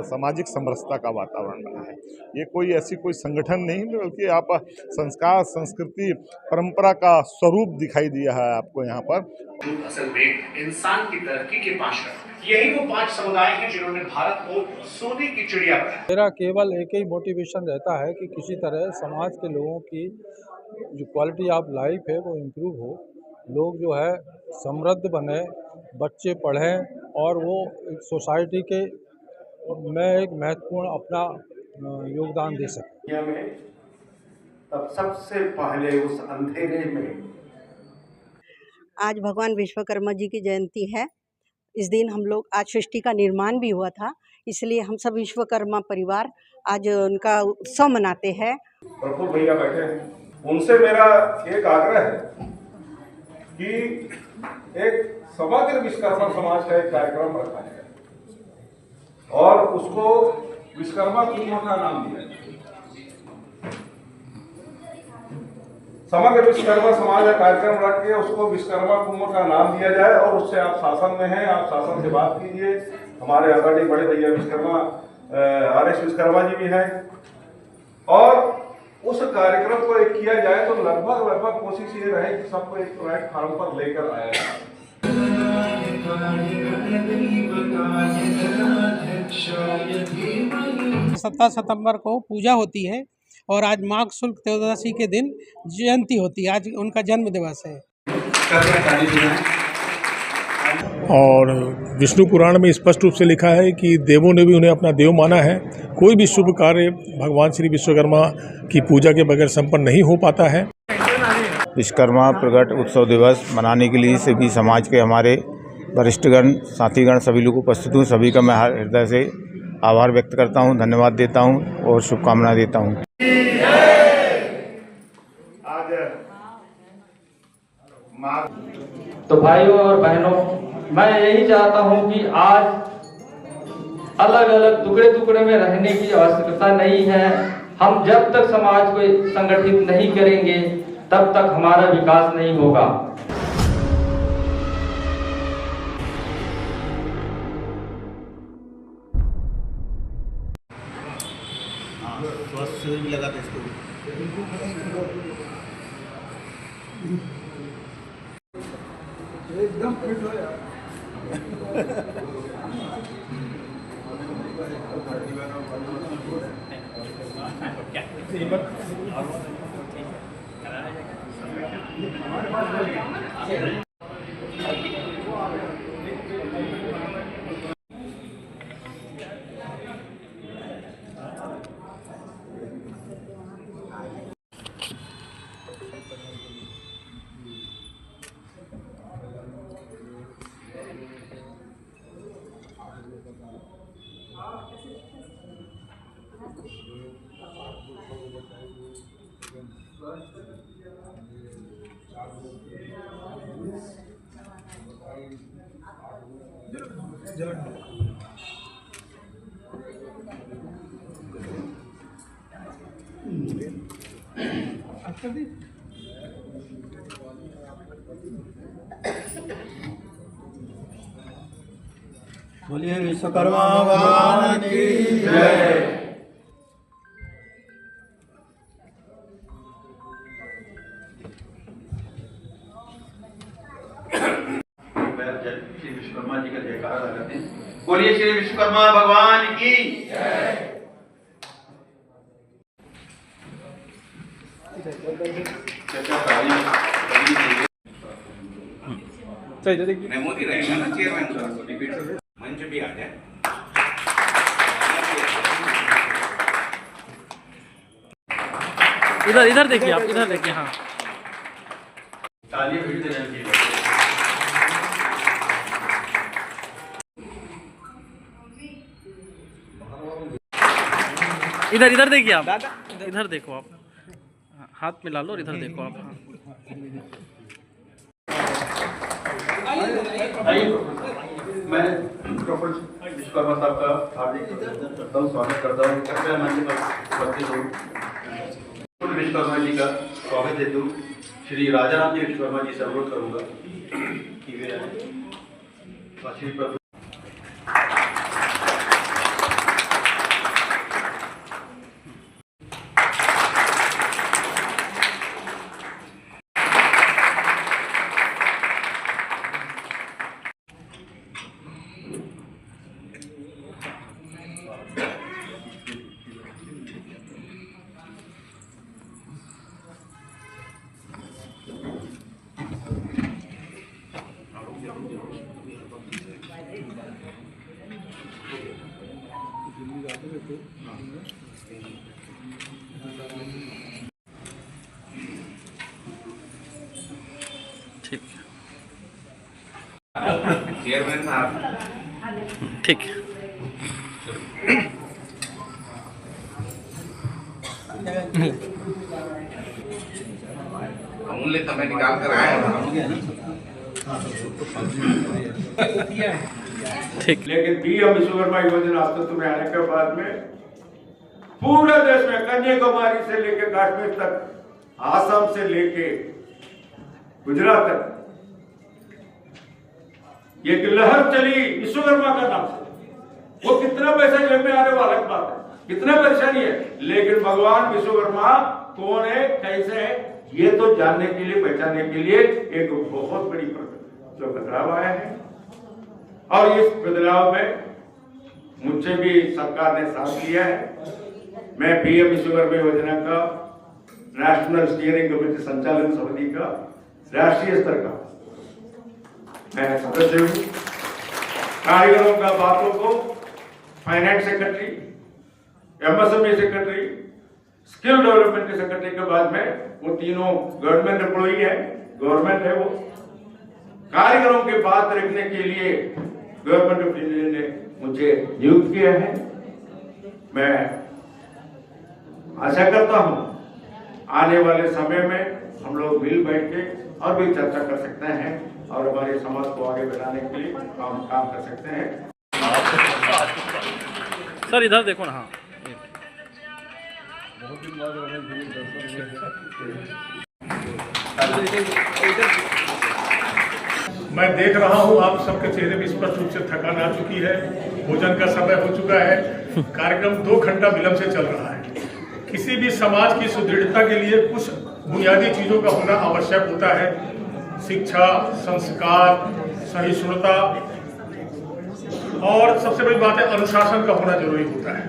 सामाजिक समरसता का वातावरण बना है। ये कोई ऐसी कोई संगठन नहीं, बल्कि आप संस्कार, संस्कृति, परंपरा का स्वरूप दिखाई दिया है आपको यहाँ पर। असल में इंसान की तरक्की के 5 रत्न, यही वो 5 समुदाय हैं जिन्होंने भारत को सोने की चिड़िया बनाया। मेरा केवल एक ही मोटिवेशन रहता है कि किसी तरह समाज के लोगों की जो क्वालिटी ऑफ लाइफ है वो इम्प्रूव हो, लोग जो है समृद्ध बने, बच्चे पढ़ें और वो एक सोसाइटी के में एक महत्वपूर्ण अपना योगदान दे सकें। दुनिया में तब सबसे पहले उस अंधेरे में आज भगवान विश्वकर्मा जी की जयंती है। इस दिन हम लोग आज सृष्टि का निर्माण भी हुआ था, इसलिए हम सब विश्वकर्मा परिवार आज उनका उत्सव मनाते हैं। प्रफुल्ल भैया बैठे हैं, उनसे मेरा एक आग्रह है कि एक समग्र विश्वकर्मा समाज का एक कार्यक्रम रखा है और उसको विश्वकर्मा कुंभ का नाम दिया है। समग्र विश्वकर्मा समाज का कार्यक्रम रख के उसको विश्वकर्मा कुंभ का नाम दिया जाए और उससे आप शासन में हैं, आप शासन से बात कीजिए। हमारे आदरणीय बड़े भैया विश्वकर्मा RS विश्वकर्मा जी भी हैं और उस कार्यक्रम को एक किया जाए तो लगभग कोशिश ये रहे कि सबको एक प्लेटफार्म पर लेकर आया जाए। 17 सितंबर को पूजा होती है और आज माघ शुक्ल त्रयोदशी के दिन जयंती होती है। आज उनका जन्म दिवस है। और विष्णु पुराण में स्पष्ट रूप से लिखा है कि देवों ने भी उन्हें अपना देव माना है। कोई भी शुभ कार्य भगवान श्री विश्वकर्मा की पूजा के बगैर संपन्न नहीं हो पाता है। विश्वकर्मा प्रगट उत्सव दिवस मनाने के लिए सभी समाज के हमारे वरिष्ठगण, साथीगण, सभी लोग उपस्थित हूँ। सभी का मैं हृदय से आभार व्यक्त करता हूँ, धन्यवाद देता हूँ और शुभकामनाएं देता हूँ। तो भाइयों और बहनों, मैं यही चाहता हूं कि आज अलग अलग टुकड़े में रहने की आवश्यकता नहीं है। हम जब तक समाज को संगठित नहीं करेंगे तब तक हमारा विकास नहीं होगा। एकदम फिट हो यार। बोलिए विश्वकर्मा भगवान की जय। श्री विश्वकर्मा जी का जयकारा लगाते हैं। बोलिए श्री विश्वकर्मा भगवान की जय। मोदी रहेगा ना चेयरमैन, मंच भी आ जाए। इधर देखिए आप, इधर देखिए। हाँ, तालियां फिर से इधर देखिए आप, इधर देखो आप, हाथ मिला लो और इधर देखो आप। मैं डॉक्टर विश्वकर्मा साहब का हार्दिक अभिनंदन करता हूँ, स्वागत करता हूँ। कृपया मंच पर उपस्थित हो विश्वकर्मा जी का स्वागत हेतु श्री राजाराम जी विश्वकर्मा जी से अनुरोध करूँगा कि वे आए। श्री प्रभु ठीक अमूल्य समय निकाल कर आए ठीक। लेकिन पीएम विश्वकर्मा योजना अस्तित्व में आने के बाद में पूरे देश में कन्याकुमारी से लेकर कश्मीर तक, आसाम से लेके गुजरात तक ये लहर चली विश्वकर्मा का नाम से। वो कितना पैसा जेब में आने वाला बात है, कितना परेशानी है, लेकिन भगवान विश्वकर्मा कौन है, कैसे है, ये तो जानने के लिए, पहचानने के लिए एक बहुत बड़ी जो बदलाव आया है। और इस बदलाव में मुझसे भी सरकार ने साथ लिया है। मैं पीएम विश्वकर्मा योजना का नेशनल स्टीयरिंग कमेटी संचालन समिति का राष्ट्रीय स्तर का मैं सदस्य हूँ। कारीगरों का बातों को finance secretary, MSME secretary, skill development के सेक्रेटरी के बाद में वो तीनों गवर्नमेंट एम्प्लॉई है, गवर्नमेंट है। वो कारीगरों की बात रखने के लिए गवर्नमेंट ऑफ इंडिया ने मुझे नियुक्त किया है। मैं आशा करता हूं आने वाले समय में हम लोग मिल बैठ के और भी चर्चा कर सकते हैं और हमारे समाज को आगे बढ़ाने के लिए काम कर सकते हैं। सर इधर देखो ना। हाँ मैं देख रहा हूं आप सबके चेहरे में स्पष्ट रूप से थकान आ चुकी है, भोजन का समय हो चुका है, कार्यक्रम 2 घंटा विलंब से चल रहा है। किसी भी समाज की सुदृढ़ता के लिए कुछ बुनियादी चीजों का होना आवश्यक होता है। शिक्षा, संस्कार, सहिष्णुता और सबसे बड़ी बात है अनुशासन का होना जरूरी होता है।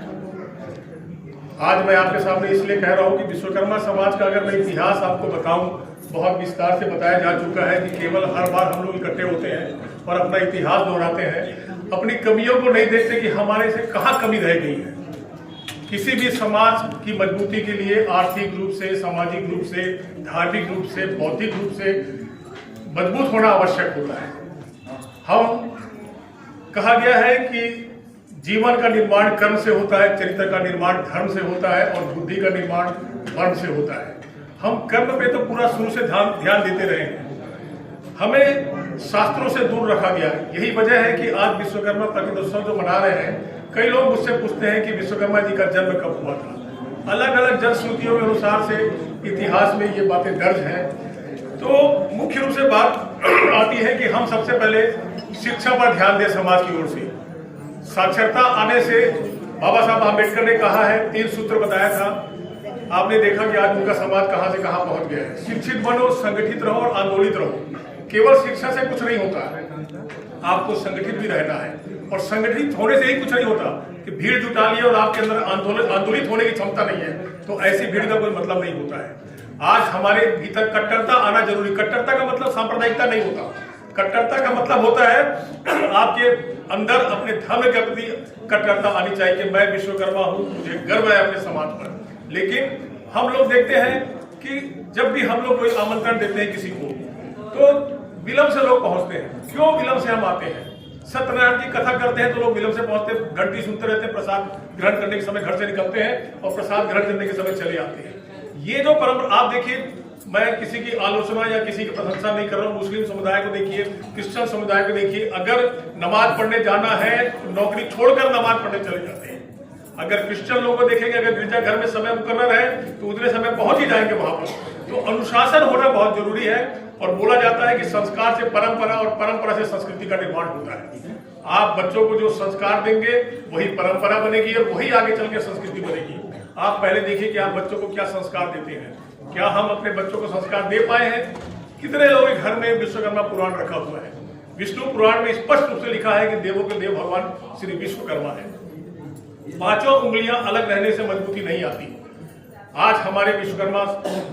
आज मैं आपके सामने इसलिए कह रहा हूं कि विश्वकर्मा समाज का अगर मैं इतिहास आपको बताऊं, बहुत विस्तार से बताया जा चुका है कि केवल हर बार हम लोग इकट्ठे होते हैं और अपना इतिहास दोहराते हैं, अपनी कमियों को नहीं देखते कि हमारे से कहाँ कमी रह गई है। किसी भी समाज की मजबूती के लिए आर्थिक रूप से, सामाजिक रूप से, धार्मिक रूप से, बौद्धिक रूप से मजबूत होना आवश्यक होता है। हम कहा गया है कि जीवन का निर्माण कर्म से होता है, चरित्र का निर्माण धर्म से होता है और बुद्धि का निर्माण धर्म से होता है। हम कर्म पे तो पूरा शुरू से ध्यान देते रहे हैं, हमें शास्त्रों से दूर रखा गया है। यही वजह है कि आज विश्वकर्मा प्रगटोत्सव जो मना रहे हैं, कई लोग मुझसे पूछते हैं कि विश्वकर्मा जी का जन्म कब हुआ था। अलग अलग जनश्रुतियों के अनुसार से इतिहास में ये बातें दर्ज हैं। तो मुख्य रूप से बात आती है कि हम सबसे पहले शिक्षा पर ध्यान दें समाज की ओर से। साक्षरता आने से बाबा साहब आम्बेडकर ने कहा है, 3 सूत्र बताया था, आपने देखा कि आज उनका समाज कहां से कहां पहुंच गया है। शिक्षित बनो, संगठित रहो और आंदोलित रहो। केवल शिक्षा से कुछ नहीं होता है, आपको संगठित भी रहना है और संगठित होने से ही कुछ नहीं होता कि भीड़ जुटा लिए और आपके अंदर आंदोलित होने की क्षमता नहीं है तो ऐसी भीड़ का कोई मतलब नहीं होता है। आज हमारे भीतर कट्टरता आना जरूरी। कट्टरता का मतलब सांप्रदायिकता नहीं होता, कट्टरता का मतलब होता है आपके अंदर अपने धर्म के प्रति कट्टरता आनी चाहिए कि मैं विश्वकर्मा हूं, मुझे गर्व है अपने समाज पर। लेकिन हम लोग देखते हैं कि जब भी हम लोग कोई आमंत्रण देते हैं किसी को तो विलंब से लोग पहुंचते हैं। क्यों विलंब से हम आते हैं? सत्यनारायण की कथा करते हैं तो लोग विलंब से पहुंचते हैं, घंटी सुनते रहते हैं, प्रसाद ग्रहण करने के समय घर से निकलते हैं और प्रसाद ग्रहण करने के समय चले आते हैं। ये जो परंपरा, आप देखिए, मैं किसी की आलोचना या किसी की प्रशंसा नहीं कर रहा हूँ। मुस्लिम समुदाय को देखिए, क्रिश्चियन समुदाय को देखिए, अगर नमाज पढ़ने जाना है तो नौकरी छोड़कर नमाज पढ़ने चले जाते हैं। अगर क्रिश्चियन लोगों को देखेंगे, अगर गिरजाघर में समय मुकर्रर है तो उतने समय पहुंच ही जाएंगे वहां पर। तो अनुशासन होना बहुत जरूरी है और बोला जाता है कि संस्कार से परंपरा और परंपरा से संस्कृति का निर्माण होता है। आप बच्चों को जो संस्कार देंगे वही परंपरा बनेगी और वही आगे चल के संस्कृति बनेगी। आप पहले देखिए कि आप बच्चों को क्या संस्कार देते हैं, क्या हम अपने बच्चों को संस्कार दे पाए हैं? कितने लोगों के घर में विश्वकर्मा पुराण रखा हुआ है? विष्णु पुराण में स्पष्ट रूप से लिखा है कि देवों के देव भगवान श्री विश्वकर्मा है। 5 उंगलियां अलग रहने से मजबूती नहीं आती। आज हमारे विश्वकर्मा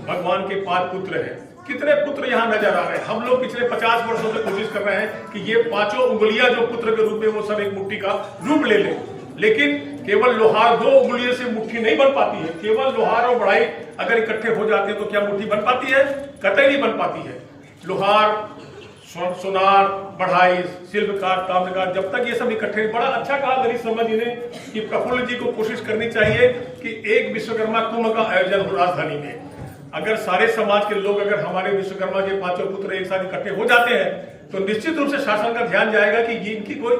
भगवान के 5 पुत्र हैं। कितने पुत्र यहाँ नजर आ रहे हैं? हम लोग पिछले 50 वर्षों से कोशिश कर रहे हैं कि ये 5 उंगलियां जो पुत्र के रूप में वो सब एक मुट्ठी का रूप ले लें, लेकिन केवल लोहार दो उंगलियों से मुट्ठी नहीं बन पाती है। केवल लोहार और बढ़ाई अगर इकट्ठे हो जाते हैं तो क्या मुट्ठी बन पाती है? कतई नहीं बन पाती है। लोहार, सुनार, बढ़ाई, शिल्पकार, ताम्रकार, जब तक ये सब इकट्ठे, बड़ा अच्छा कहा दलित समाज जी ने कि प्रफुल्ल जी को कोशिश करनी चाहिए कि एक विश्वकर्मा कुंभ का आयोजन हो राजधानी में। अगर सारे समाज के लोग, अगर हमारे विश्वकर्मा के पांचों पुत्र एक साथ इकट्ठे हो जाते हैं तो निश्चित रूप से शासन का ध्यान जाएगा कि ये इनकी कोई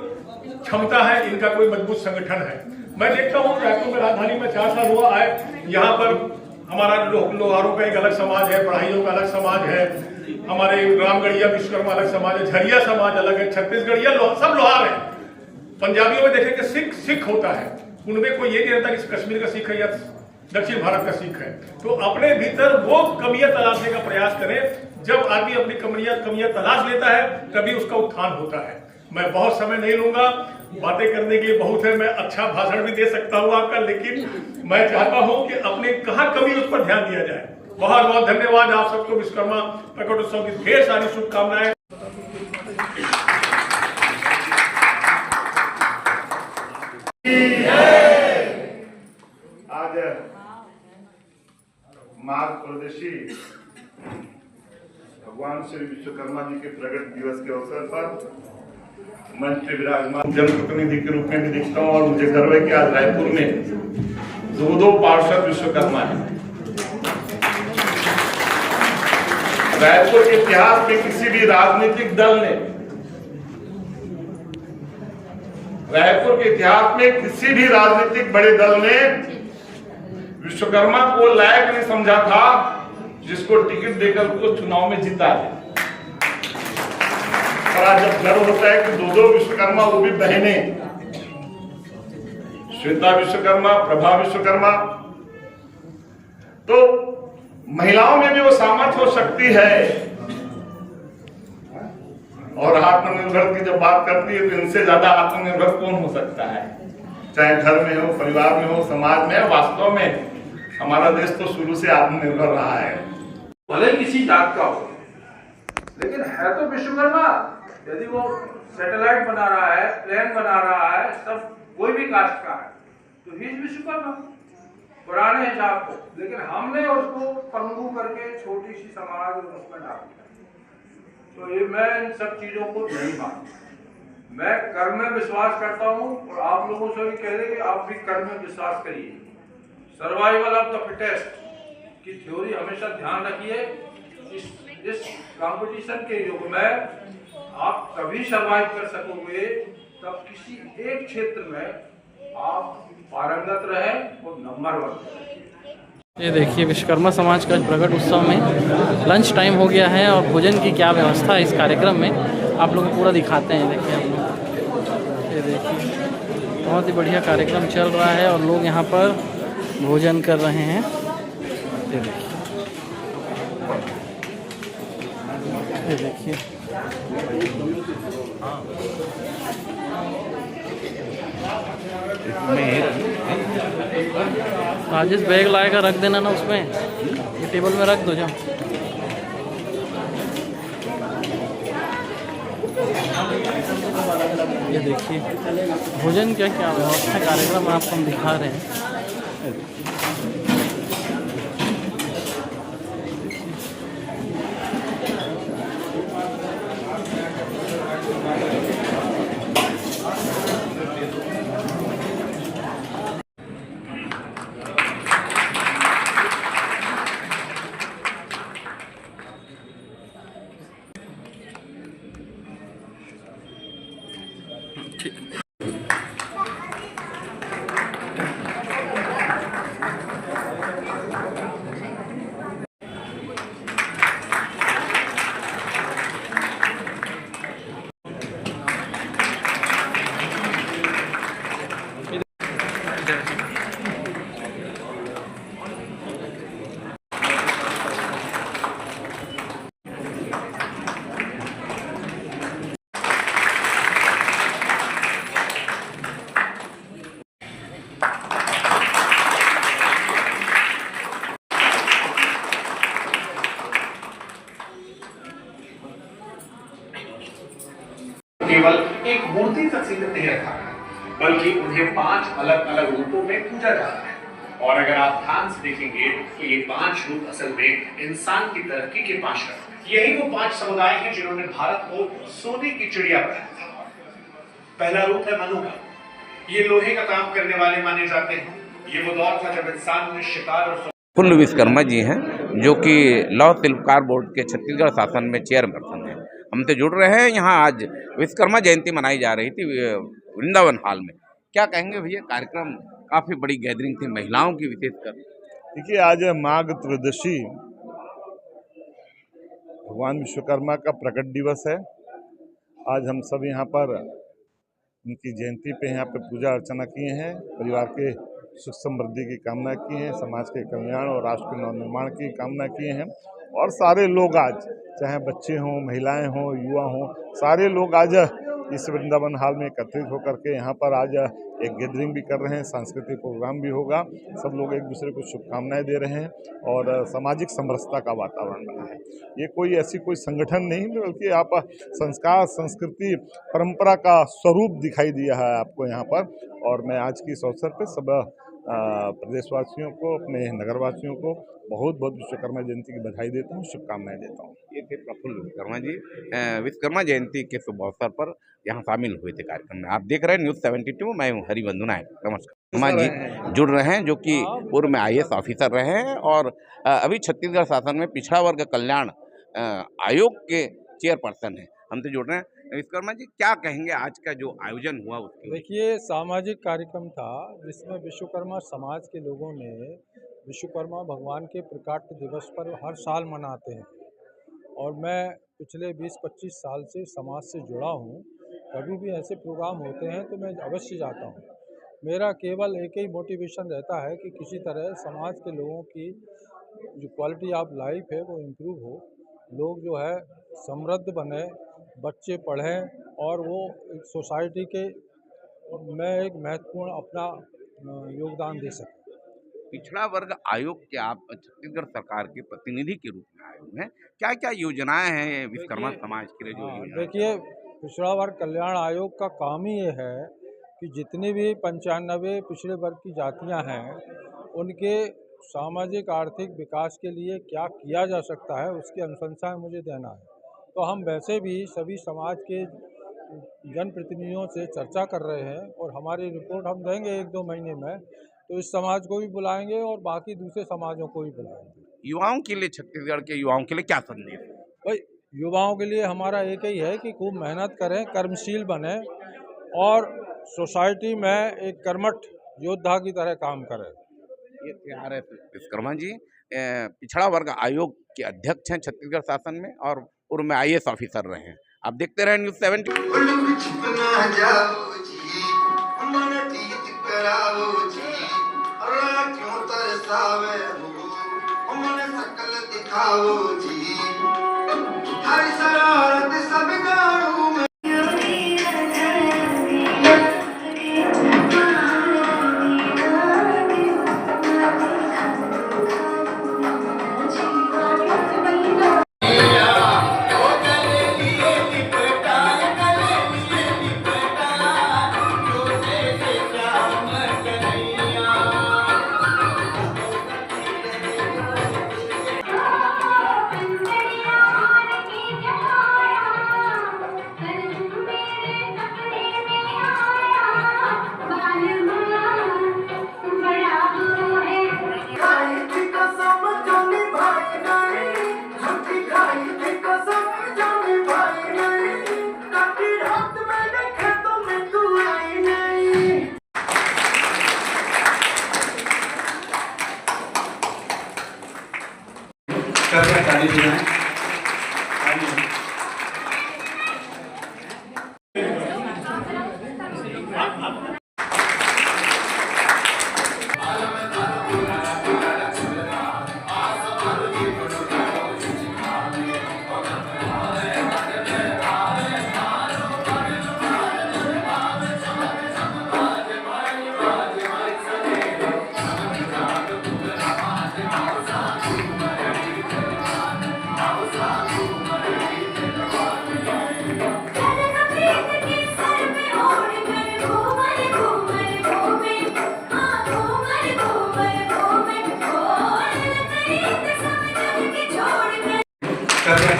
क्षमता है, इनका कोई मजबूत संगठन है। मैं देखता हूँ रायपुर में राजधानी में 4 साल हुआ है, यहाँ पर हमारा लोहारों का एक अलग समाज है, बढ़ाइयों का अलग समाज है, हमारे रामगढ़िया विश्वकर्मा अलग समाज है, झरिया समाज अलग है, छत्तीसगढ़िया सब लोहार है। पंजाबियों में देखें कि सिख होता है, उनमें कोई ये नहीं रहता कि कश्मीर का सिख है या दक्षिण भारत का सिख है। तो अपने भीतर वो कमियां तलाशने का प्रयास करें। जब आदमी अपनी कमियां तलाश लेता है तभी उसका उत्थान होता है। मैं बहुत समय नहीं लूंगा, बातें करने के लिए बहुत है, मैं अच्छा भाषण भी दे सकता हूं आपका, लेकिन मैं चाहता हूं कि अपने कहां कमी उस पर ध्यान दिया जाए। बहुत बहुत धन्यवाद आप सबको। विश्वकर्मा प्रकट उत्सव की ढेर सारी शुभकामनाएं। आज माघ त्रयोदशी भगवान श्री विश्वकर्मा जी के प्रकट दिवस के अवसर पर मंच पे विराजमान जनप्रतिनिधि के रूप में भी दिखता हूँ और मुझे गर्व है कि आज रायपुर में 2 पार्षद विश्वकर्मा है। रायपुर के इतिहास में किसी भी राजनीतिक दल ने, रायपुर के इतिहास में किसी भी राजनीतिक बड़े दल ने विश्वकर्मा को लायक नहीं समझा था जिसको टिकट देकर उसको चुनाव में जीता है। और आज जब गर्व होता है कि 2 विश्वकर्मा, वो भी बहने, श्वेता विश्वकर्मा, प्रभा विश्वकर्मा, तो महिलाओं में भी वो सामर्थ्य हो सकती है। और आत्मनिर्भर की जब बात करती है तो इनसे ज्यादा आत्मनिर्भर कौन हो सकता है? चाहे घर में हो, परिवार में हो, समाज में। वास्तव में हमारा देश तो शुरू से आत्मनिर्भर रहा है। भले किसी जात का हो, लेकिन है तो विश्वकर्मा। यदि वो सैटेलाइट बना रहा है, प्लेन बना रहा है, सब कोई भी कास्ट का है, तो ही विश्वकर्मा पुराने हिसाब से। लेकिन हमने उसको पंगु करके छोटी सी समाज उसमें डाल दिया। तो ये मैं इन सब चीजों को नहीं मानता। मैं कर्म में विश्वास करता हूँ और आप लोगों से भी कह रहे कि आप भी कर्म में विश्वास करिए। सर्वाइवल ऑफ द फिटेस्ट की थ्योरी हमेशा ध्यान रखिए। इस कंपटीशन के युग में आप तभी सर्वाइव कर सकोगे तब किसी एक क्षेत्र में आप पारंगत रहे और नंबर 1 रहे। ये देखिए विश्वकर्मा समाज का प्रकट उत्सव में लंच टाइम हो गया है और भोजन की क्या व्यवस्था है इस कार्यक्रम में आप लोगों को पूरा दिखाते हैं। देखिए आप लोग, ये देखिए बहुत ही बढ़िया कार्यक्रम चल रहा है और लोग यहाँ पर भोजन कर रहे हैं। ये देखिए राजेश बैग लाएगा, रख देना ना उसमें, ये टेबल में रख दो जाओ। ये देखिए भोजन क्या क्या व्यवस्था कार्यक्रम आपको हम दिखा रहे हैं। केवल एक मूर्ति तक सीमित नहीं रखा है, बल्कि उन्हें 5 अलग अलग रूपों में पूजा जाता है। और अगर आप ध्यान से देखेंगे तो ये 5 रूप असल में इंसान की तरक्की के 5 रूप। यही वो 5 समुदाय हैं जिन्होंने भारत को सोने की चिड़िया बनाया था। पहला रूप है मनु का। ये लोहे का काम करने वाले माने जाते हैं। ये वो दौर था जब इंसान ने शिकार और कुल विश्वकर्मा जी हैं, जो कि लौह शिल्पकार बोर्ड के छत्तीसगढ़ शासन में चेयरपर्सन हैं। हमसे जुड़ रहे हैं। यहाँ आज विश्वकर्मा जयंती मनाई जा रही थी वृंदावन हॉल में। क्या कहेंगे भैया, कार्यक्रम काफ़ी बड़ी गैदरिंग थी महिलाओं की विशेषकर। देखिए, आज माघ त्रयोदशी भगवान विश्वकर्मा का प्रकट दिवस है। आज हम सब यहाँ पर उनकी जयंती पे यहाँ पे पूजा अर्चना किए हैं, परिवार के सुख समृद्धि की कामना की है, समाज के कल्याण और राष्ट्र के नवनिर्माण की कामना किए हैं। और सारे लोग आज, चाहे बच्चे हों, महिलाएं हों, युवा हों, सारे लोग आज इस वृंदावन हॉल में एकत्रित होकर के यहाँ पर आज एक गैदरिंग भी कर रहे हैं। सांस्कृतिक प्रोग्राम भी होगा। सब लोग एक दूसरे को शुभकामनाएं दे रहे हैं और सामाजिक समरसता का वातावरण बना है। ये कोई ऐसी कोई संगठन नहीं, बल्कि आप संस्कार, संस्कृति, परंपरा का स्वरूप दिखाई दिया है आपको यहाँ पर। और मैं आज की इस अवसर पर सब प्रदेशवासियों को, अपने नगरवासियों को बहुत बहुत विश्वकर्मा जयंती की बधाई देता हूँ, शुभकामनाएं देता हूँ। ये थे प्रफुल्ल विश्वकर्मा जी, विश्वकर्मा जयंती के शुभ अवसर पर यहाँ शामिल हुए थे कार्यक्रम में। आप देख रहे हैं न्यूज़ 72, मैं हूँ हरिबंधु नायक। नमस्कार। वर्मा जी जुड़ रहे हैं, जो कि पूर्व में IAS ऑफिसर रहे हैं और अभी छत्तीसगढ़ शासन में पिछड़ा वर्ग कल्याण आयोग के चेयरपर्सन हैं। हमसे जुड़ रहे हैं। विश्वकर्मा जी, क्या कहेंगे आज का जो आयोजन हुआ उसके? देखिए, सामाजिक कार्यक्रम था जिसमें विश्वकर्मा समाज के लोगों ने विश्वकर्मा भगवान के प्रकाट दिवस पर हर साल मनाते हैं। और मैं पिछले 20-25 साल से समाज से जुड़ा हूँ। कभी भी ऐसे प्रोग्राम होते हैं तो मैं अवश्य जाता हूँ। मेरा केवल एक ही मोटिवेशन रहता है कि किसी तरह समाज के लोगों की जो क्वालिटी ऑफ लाइफ है वो इम्प्रूव हो, लोग जो है समृद्ध बने, बच्चे पढ़ें और वो सोसाइटी के में एक महत्वपूर्ण अपना योगदान दे सकें। पिछड़ा वर्ग आयोग के आप छत्तीसगढ़ सरकार के प्रतिनिधि के रूप में आए हुए हैं। क्या क्या योजनाएं हैं विश्वकर्मा समाज के लिए? जो देखिए, पिछड़ा वर्ग कल्याण आयोग का काम ही ये है कि जितनी भी 95 पिछड़े वर्ग की जातियां हैं, उनके सामाजिक आर्थिक विकास के लिए क्या किया जा सकता है, उसकी अनुशंसा मुझे देना है। तो हम वैसे भी सभी समाज के जनप्रतिनिधियों से चर्चा कर रहे हैं और हमारी रिपोर्ट हम देंगे 1-2 महीने में। तो इस समाज को भी बुलाएंगे और बाकी दूसरे समाजों को भी बुलाएंगे। युवाओं के लिए, छत्तीसगढ़ के युवाओं के लिए क्या संदेश? भाई, युवाओं के लिए हमारा एक ही है कि खूब मेहनत करें, कर्मशील बने और सोसाइटी में एक कर्मठ योद्धा की तरह काम करें। ये RS विश्वकर्मा जी पिछड़ा वर्ग आयोग के अध्यक्ष हैं छत्तीसगढ़ शासन में और पूर्व में IAS ऑफिसर रहे हैं। आप देखते रहे न्यूज़ 72।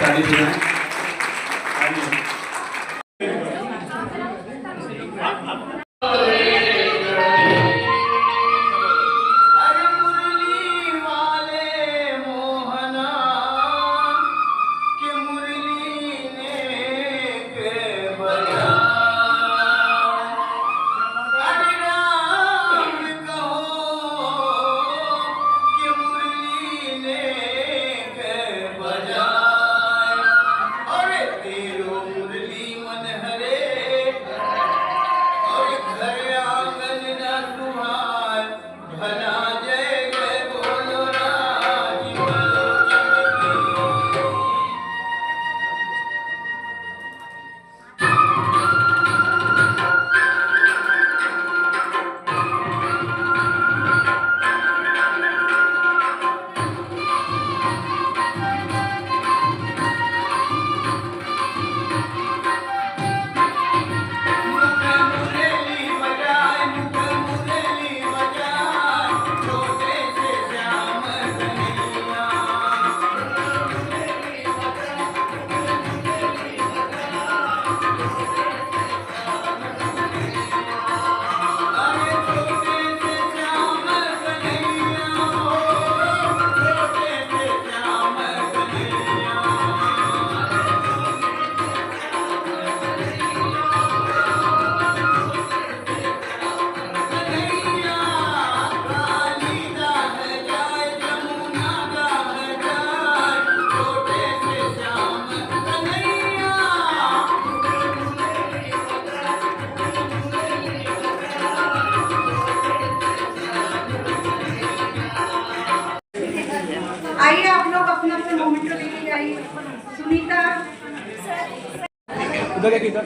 ताली बजाएं। आइए आप लोग अपना अपना मोमेंटो लेके जाइए। सुनीता उधर एक इधर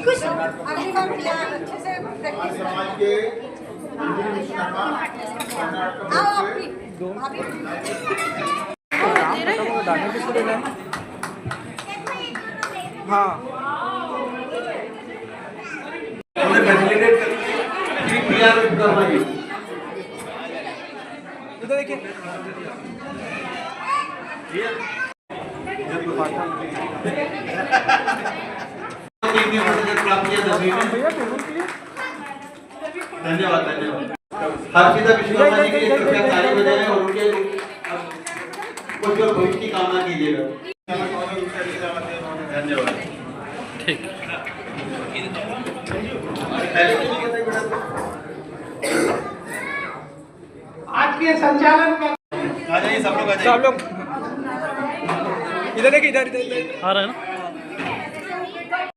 कुछ अगली बार प्लान अच्छे से प्रैक्टिस आओ हाँ इधर देखिए धन्यवाद धन्यवाद। हर्षिता विश्वकर्मा जी के लिए कृपया ताली बजाएं और उनके उज्ज्वल भविष्य की कामना कीजिएगा। धन्यवाद। ठीक। आज के संचालन का आ जाइए सब लोग आ जाइए। सब लोग इधर देखिए इधर इधर आ रहा है ना।